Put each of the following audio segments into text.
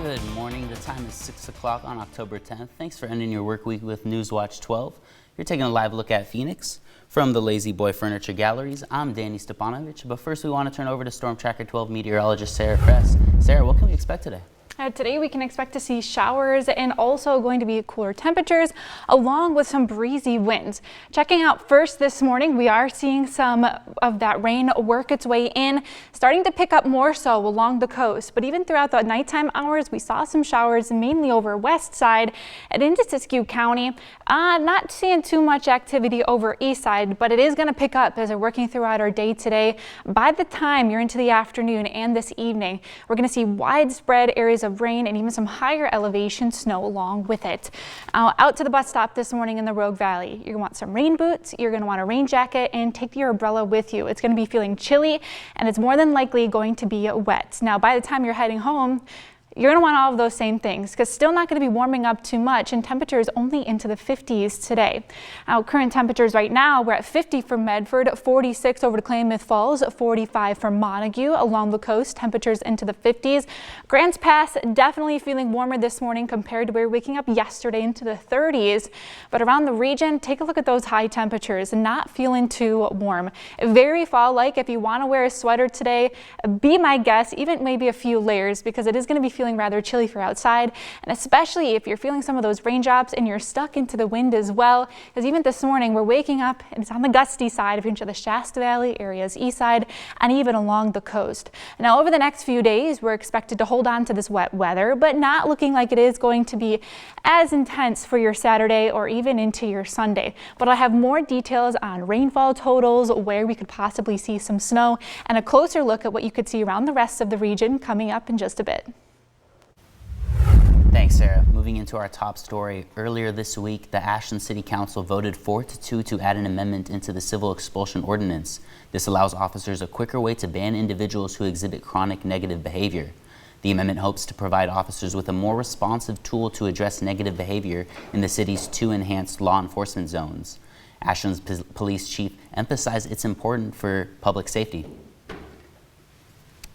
Good morning. The time is 6 o'clock on October 10th. Thanks for ending your work week with Newswatch 12. You're taking a live look at Phoenix. From the Lazy Boy Furniture Galleries, I'm Danny Stepanovich. But first, we want to turn over to Storm Tracker 12 meteorologist Sarah Kress. Sarah, what can we expect today? Today we can expect to see showers and also going to be cooler temperatures along with some breezy winds. Checking out first this morning, we are seeing some of that rain work its way in, starting to pick up more so along the coast. But even throughout the nighttime hours, we saw some showers mainly over west side and into Siskiyou County. Not seeing too much activity over east side, but it is going to pick up as we're working throughout our day today. By the time you're into the afternoon and this evening, we're going to see widespread areas of rain and even some higher elevation snow along with it. Out to the bus stop this morning in the Rogue Valley, you're going to want some rain boots, you're going to want a rain jacket, and take your umbrella with you. It's going to be feeling chilly and it's more than likely going to be wet. Now, by the time you're heading home, you're going to want all of those same things because still not going to be warming up too much, and temperatures only into the 50s today. Now, current temperatures right now, we're at 50 for Medford, 46 over to Klamath Falls, 45 for Montague. Along the coast, temperatures into the 50s. Grants Pass definitely feeling warmer this morning compared to where we were waking up yesterday into the 30s. But around the region, take a look at those high temperatures. Not feeling too warm. Very fall-like. If you want to wear a sweater today, be my guest, even maybe a few layers, because it is going to be feeling rather chilly for outside, and especially if you're feeling some of those raindrops and you're stuck into the wind as well, because even this morning we're waking up and it's on the gusty side if you're into the Shasta Valley areas, east side, and even along the coast. Now, over the next few days, we're expected to hold on to this wet weather, but not looking like it is going to be as intense for your Saturday or even into your Sunday. But I'll have more details on rainfall totals, where we could possibly see some snow, and a closer look at what you could see around the rest of the region coming up in just a bit. Thanks, Sarah. Moving into our top story, earlier this week, the Ashland City Council voted 4-2 to add an amendment into the civil expulsion ordinance. This allows officers a quicker way to ban individuals who exhibit chronic negative behavior. The amendment hopes to provide officers with a more responsive tool to address negative behavior in the city's 2 enhanced law enforcement zones. Ashland's police chief emphasized it's important for public safety.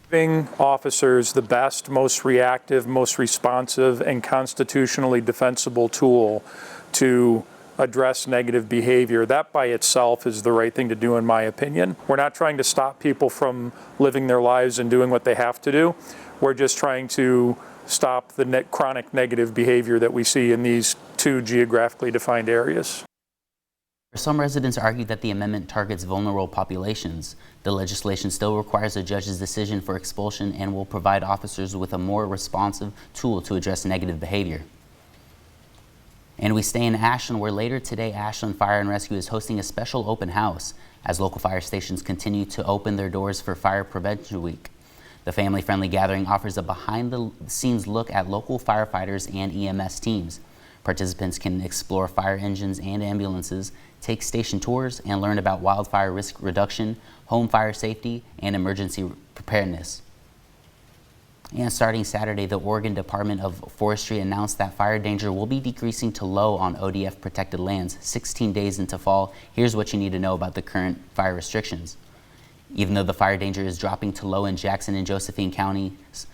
Giving officers the best, most reactive, most responsive, and constitutionally defensible tool to address negative behavior. That by itself is the right thing to do, in my opinion. We're not trying to stop people from living their lives and doing what they have to do. We're just trying to stop the chronic negative behavior that we see in these 2 geographically defined areas. Some residents argue that the amendment targets vulnerable populations. The legislation still requires a judge's decision for expulsion and will provide officers with a more responsive tool to address negative behavior. And we stay in Ashland, where later today, Ashland Fire and Rescue is hosting a special open house as local fire stations continue to open their doors for Fire Prevention Week. The family-friendly gathering offers a behind-the-scenes look at local firefighters and EMS teams. Participants can explore fire engines and ambulances, take station tours, and learn about wildfire risk reduction, home fire safety, and emergency preparedness. And starting Saturday, the Oregon Department of Forestry announced that fire danger will be decreasing to low on ODF protected lands 16 days into fall. Here's what you need to know about the current fire restrictions. Even though the fire danger is dropping to low in Jackson and Josephine counties,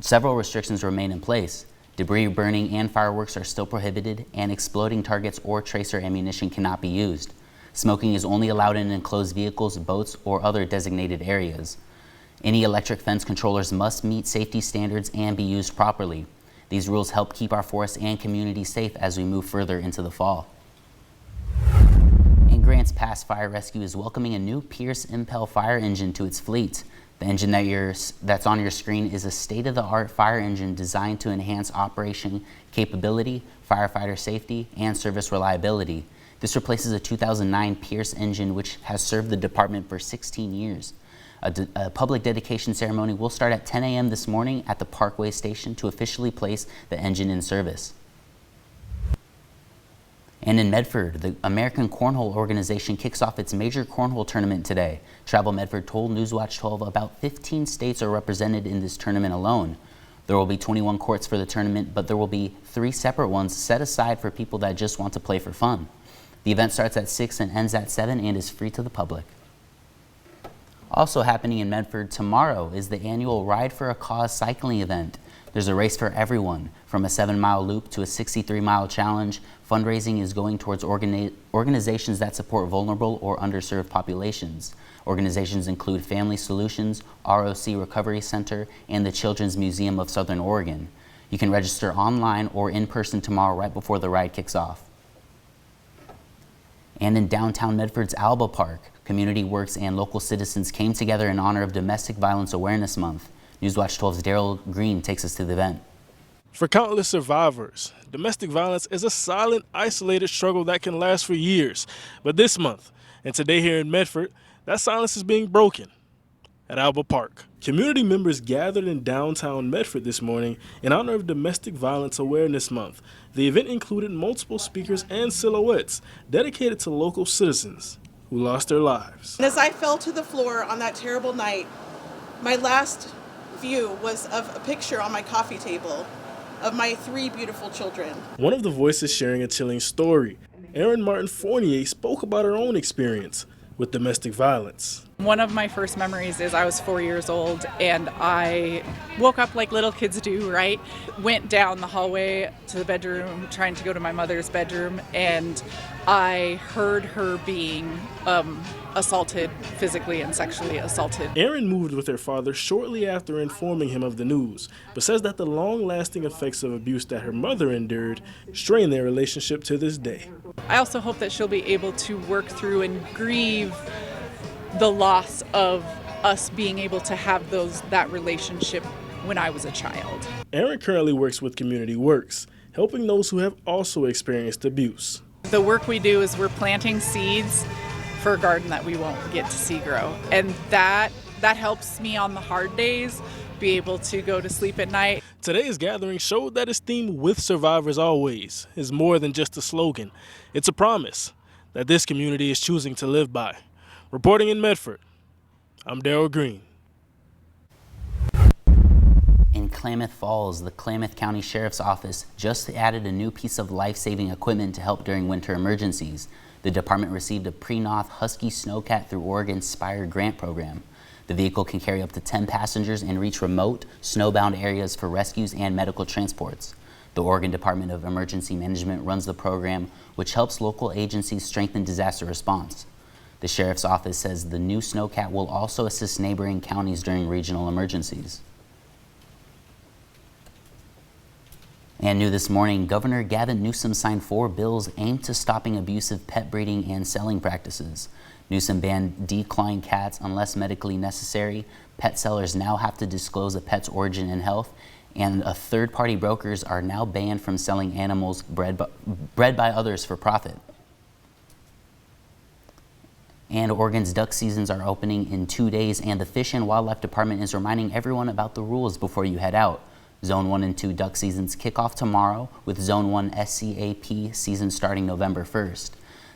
several restrictions remain in place. Debris burning and fireworks are still prohibited, and exploding targets or tracer ammunition cannot be used. Smoking is only allowed in enclosed vehicles, boats, or other designated areas. Any electric fence controllers must meet safety standards and be used properly. These rules help keep our forests and communities safe as we move further into the fall. And Grants Pass Fire Rescue is welcoming a new Pierce Impel fire engine to its fleet. The engine that's on your screen is a state-of-the-art fire engine designed to enhance operation capability, firefighter safety, and service reliability. This replaces a 2009 Pierce engine, which has served the department for 16 years. A public dedication ceremony will start at 10 a.m. this morning at the Parkway Station to officially place the engine in service. And in Medford, the American Cornhole Organization kicks off its major cornhole tournament today. Travel Medford told Newswatch 12 about 15 states are represented in this tournament alone. There will be 21 courts for the tournament, but there will be 3 separate ones set aside for people that just want to play for fun. The event starts at 6 and ends at 7 and is free to the public. Also happening in Medford tomorrow is the annual Ride for a Cause cycling event. There's a race for everyone, from a 7-mile loop to a 63-mile challenge. Fundraising is going towards organizations that support vulnerable or underserved populations. Organizations include Family Solutions, ROC Recovery Center, and the Children's Museum of Southern Oregon. You can register online or in person tomorrow right before the ride kicks off. And in downtown Medford's Alba Park, Community Works and local citizens came together in honor of Domestic Violence Awareness Month. Newswatch 12's Daryl Green takes us to the event. For countless survivors, domestic violence is a silent, isolated struggle that can last for years. But this month, and today here in Medford, that silence is being broken at Alba Park. Community members gathered in downtown Medford this morning in honor of Domestic Violence Awareness Month. The event included multiple speakers and silhouettes dedicated to local citizens who lost their lives. And as I fell to the floor on that terrible night, my last view was of a picture on my coffee table of my 3 beautiful children. One of the voices sharing a chilling story, Erin Martin Fournier, spoke about her own experience with domestic violence. One of my first memories is I was 4 years old and I woke up like little kids do, right? Went down the hallway to the bedroom, trying to go to my mother's bedroom, and I heard her being assaulted, physically and sexually assaulted. Erin moved with her father shortly after informing him of the news, but says that the long-lasting effects of abuse that her mother endured strain their relationship to this day. I also hope that she'll be able to work through and grieve the loss of us being able to have that relationship when I was a child. Erin currently works with Community Works, helping those who have also experienced abuse. The work we do is we're planting seeds for a garden that we won't get to see grow. And that helps me on the hard days be able to go to sleep at night. Today's gathering showed that its theme, "With Survivors Always," is more than just a slogan. It's a promise that this community is choosing to live by. Reporting in Medford, I'm Daryl Green. In Klamath Falls, the Klamath County Sheriff's Office just added a new piece of life-saving equipment to help during winter emergencies. The department received a Pre-Noth Husky Snowcat through Oregon's Spire grant program. The vehicle can carry up to 10 passengers and reach remote, snowbound areas for rescues and medical transports. The Oregon Department of Emergency Management runs the program, which helps local agencies strengthen disaster response. The Sheriff's Office says the new Snowcat will also assist neighboring counties during regional emergencies. And new this morning, Governor Gavin Newsom signed 4 bills aimed to stopping abusive pet breeding and selling practices. Newsom banned declawing cats unless medically necessary. Pet sellers now have to disclose a pet's origin and health, and third-party brokers are now banned from selling animals bred by others for profit. And Oregon's duck seasons are opening in 2 days, and the Fish and Wildlife Department is reminding everyone about the rules before you head out. Zone 1 and 2 duck seasons kick off tomorrow, with Zone 1 SCAP season starting November 1st.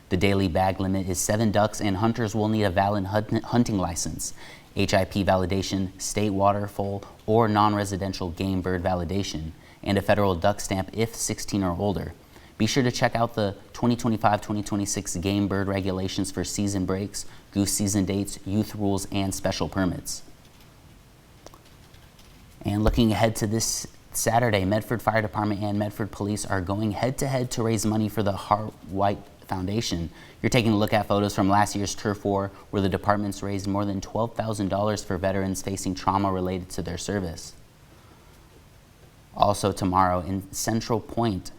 The daily bag limit is 7 ducks, and hunters will need a valid hunting license, HIP validation, state waterfowl, or non-residential game bird validation, and a federal duck stamp if 16 or older. Be sure to check out the 2025-2026 game bird regulations for season breaks, goose season dates, youth rules, and special permits. And looking ahead to this Saturday, Medford Fire Department and Medford Police are going head-to-head to raise money for the Heart White Foundation. You're taking a look at photos from last year's Turf War, where the departments raised more than $12,000 for veterans facing trauma related to their service. Also tomorrow in Central Point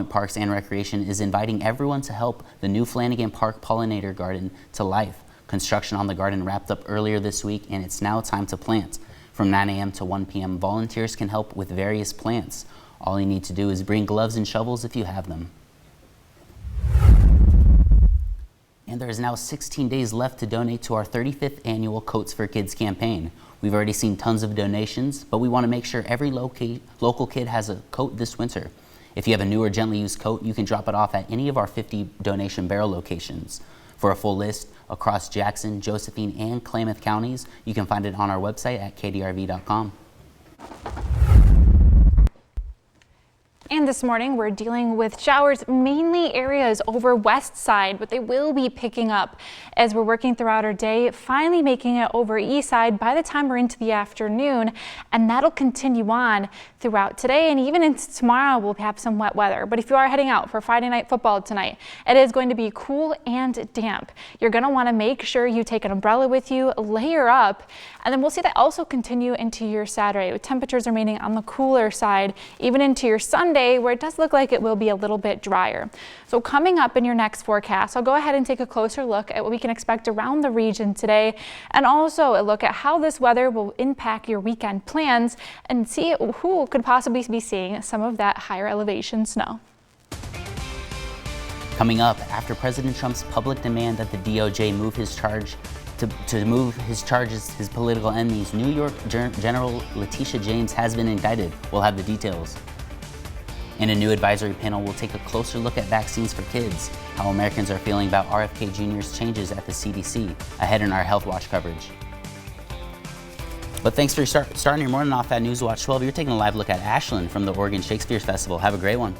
Parks and Recreation is inviting everyone to help the new Flanagan Park Pollinator Garden to life. Construction on the garden wrapped up earlier this week, and it's now time to plant. From 9 a.m. to 1 p.m., volunteers can help with various plants. All you need to do is bring gloves and shovels if you have them. And there is now 16 days left to donate to our 35th annual Coats for Kids campaign. We've already seen tons of donations, but we want to make sure every local kid has a coat this winter. If you have a new or gently used coat, you can drop it off at any of our 50 donation barrel locations. For a full list across Jackson, Josephine, and Klamath counties, you can find it on our website at kdrv.com. And Again, this morning we're dealing with showers, mainly areas over west side, but they will be picking up as we're working throughout our day, finally making it over east side by the time we're into the afternoon, and that'll continue on throughout today and even into tomorrow. We'll have some wet weather, but if you are heading out for Friday night football tonight, it is going to be cool and damp. You're going to want to make sure you take an umbrella with you, layer up, and then we'll see that also continue into your Saturday with temperatures remaining on the cooler side, even into your Sunday, where it does look like it will be a little bit drier. So coming up in your next forecast, I'll go ahead and take a closer look at what we can expect around the region today, and also a look at how this weather will impact your weekend plans and see who could possibly be seeing some of that higher elevation snow. Coming up, after President Trump's public demand that the DOJ move his charges, his political enemies, New York General Letitia James has been indicted. We'll have the details. In a new advisory panel, we'll take a closer look at vaccines for kids, how Americans are feeling about RFK Jr.'s changes at the CDC, ahead in our Health Watch coverage. But thanks for starting your morning off at Newswatch 12. You're taking a live look at Ashland from the Oregon Shakespeare Festival. Have a great one.